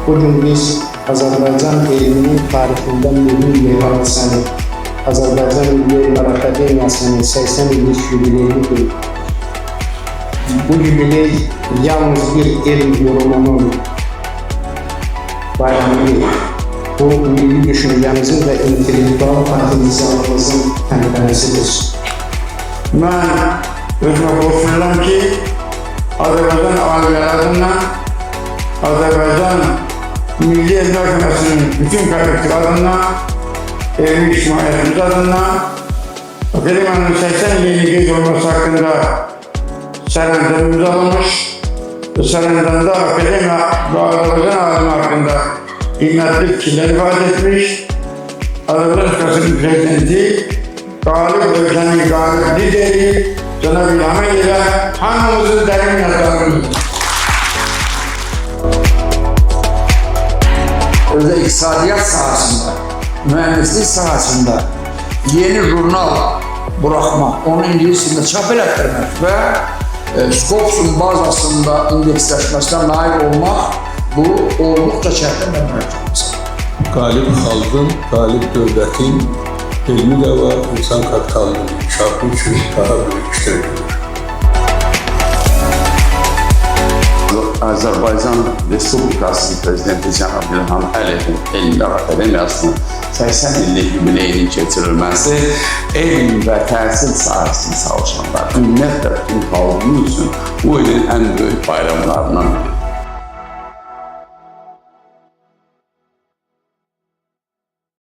Bugün biz Azerbaycan elminin tarixində mühüm bir hadisəni, Azərbaycan Milli Elmlər Akademiyasının 80 illik yubileyini qeyd. Bu yubiley yalnız bir elm yorumunun bayramı değil. Bu milli düşüncemizin ve entelektüel potensialımızın temsilcisidir. Ben özüme borçluyum ki Azerbaycan abiler adından, Azerbaycan Milli Elmlər Akademiyasının bütün kolektif adından, elmi ictimaiyyətimiz adından, Akademiyanın 80 illik qeyd olması hakkında sərəncamımız alınmış ve sərəncamda Akademiya ve Azerbaycan alimi hakkında qiymətli fikirlər ifade etmiş. Azerbaycan Respublikası'nın prezidenti, galip ülkenin galip lideri, Cenab-ı İlham ile hanımızın derin minnettarlığıdır. Özellikle iktisadiyat sahasında, mühendislik sahasında yeni jurnal bırakmak, onu İngiliz dilinde çap ettirmek ve Scopus'un bazasında indeksleşmesine nail olmak, bu oldukça çetin bir mevcudumuz. Galip halkın, galip devletin elmi de var, insan kapitalının inkişafı için daha büyük işler görür. Azerbaycan Respublikası Prezidenti Cenab-ı İlham Əliyevin Elmlər Akademiyasının 80 illik yubileyinin keçirilməsi elm və təhsil sahəsində çalışanlar, ümumiyyətlə bütün xalqımız üçün bu ilin ən böyük bayramlarından biridir.